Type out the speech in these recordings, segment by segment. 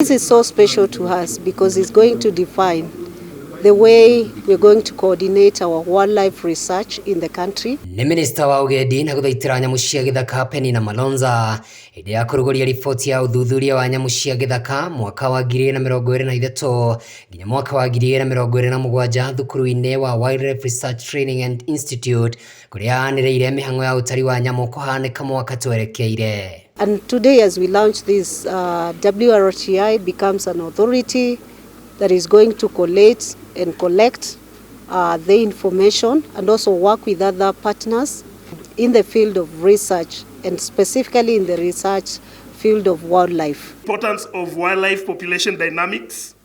This is so special to us because it's going to define the way we're going to coordinate our wildlife research in the country. Ni Minista wa UGENDI na guthaitira nyamu cia Githaka PENINAH MALONZA hĩndĩ ya kũrũgũria riboti ya ũthuthuria wa nyamu cia Githaka mwaka wa 2023 nginya mwaka wa 2027 thukuru-inĩ wa Wildlife Research Training and Institute kuria anĩrĩire mĩhang'o ya ũtari wa nyamu kũhanĩka mwaka twerekeire. And today, as we launch this, WRTI becomes an authority that is going to collate and collect the information and also work with other partners in the field of research and specifically in the research field of wildlife. Importance of wildlife population dynamics,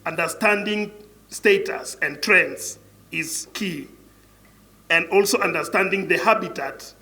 understanding status and trends is key, and also understanding the habitat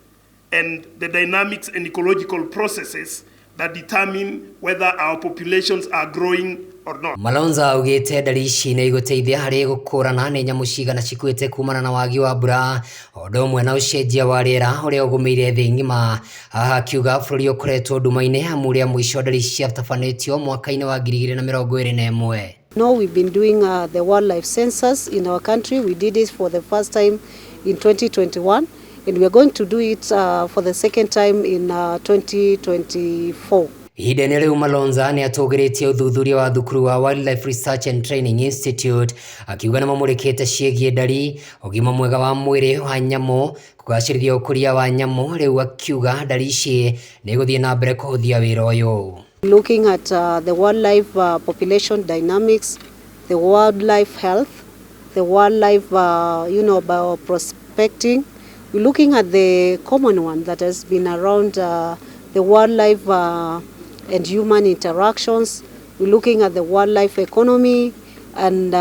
and the dynamics and ecological processes that determine whether our populations are growing or not. MALONZA augĩte ndari ici nĩ igũteithia harĩ gũkũrana nĩ nyamũ cigana cikuĩte kumana na wagi wa mbura o ũndũ ũmwe na ũcenjia wa rĩera ũrĩa ũgũmĩire thĩ ng'ima. Haha akiuga bũrũri ũkoretwo nduma-inĩ hamu ũrĩa mũico ndari ciatabanĩtio mwaka-inĩ wa 2021. No, we've been doing the wildlife census in our country. We did it for the first time in 2021. And we are going to do it for the second time in 2024. Ihinda-inĩ rĩu MALONZA nĩ atũgĩrĩtie ũthuthuria wa thukuru wa Wildlife Research and Training Institute akiuga nĩ mamũrĩkĩte ciĩgiĩ ndari, ũgima mwega wa mwĩrĩ wa nyamũ, kũgacĩrithia ũkũria wa nyamũ. Rĩu akiuga ndari ici nĩ igũthiĩ na mbere kũhũthia wĩra ũyũ. Looking at the wildlife population dynamics, the wildlife health, the wildlife bioprospecting. We're looking at the common one that has been around the wildlife and human interactions. We're looking at the wildlife economy, and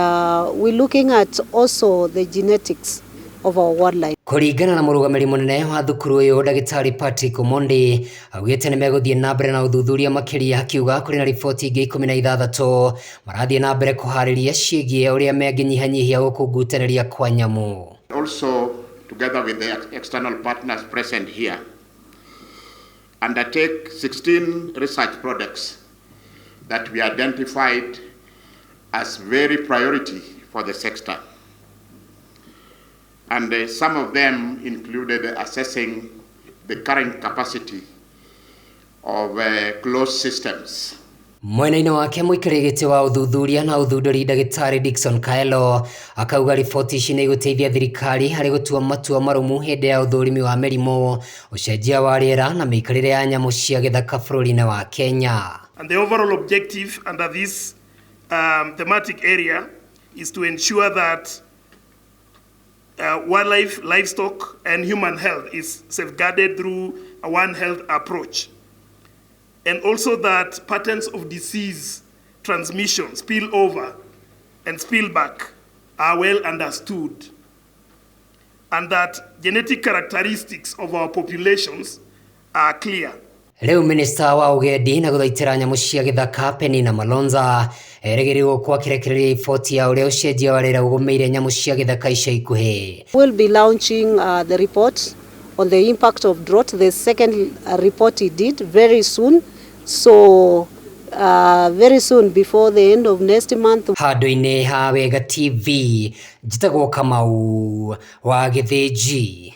we're looking at also the genetics of our wildlife. Kũringana na mũrũgamĩrĩri mũnene wa thukuru ũyũ Ndagĩtarĩ Patrick Omondi augĩte nĩ megũthiĩ na mbere na ũthuthuria makĩria, akiuga kũrĩ na riboti ingĩ 16 marathiĩ na mbere kũharĩria ciĩgiĩ ũrĩa mangĩnyihanyihia gũkũngutanĩria kwa nyamũ. Also, together with the external partners present here, undertake 16 research projects that we identified as very priority for the sector. And some of them included assessing the current capacity of closed systems. Mwena-inĩ wake mũikarĩri gĩtĩ wa ũthuthuria na ũthundũri Ndagĩtarĩ Dickson Kaelo akauga riboti ici nĩ igũteithia thirikari harĩ gũtua matua marũmu hĩndĩ ya ũthũrimi wa mĩrimũ, ũcenjia wa rĩera na mĩikarĩre ya nyamũ cia gĩthaka bũrũri-inĩ wa Kenya. And the overall objective under this thematic area is to ensure that wildlife, livestock and human health is safeguarded through a One Health approach. And also that patterns of disease transmission, spillover and spillback are well understood, and that genetic characteristics of our populations are clear. Rĩu Minista wa UGENDI na gũthaitĩra nyamũ cia Githaka PENINAH MALONZA erĩgĩrĩirwo kwa kĩrekereria riboti ya ũrĩa ũcenjia wa rĩera ũgũmĩire nyamũ cia gĩthaka ica ikuhĩ. We'll be launching the report on the impact of drought, the second report he did very soon. So very soon before the end of next month. Handũ-inĩ ha Wega TV njĩtagwo Kamau wa Gĩthĩnji.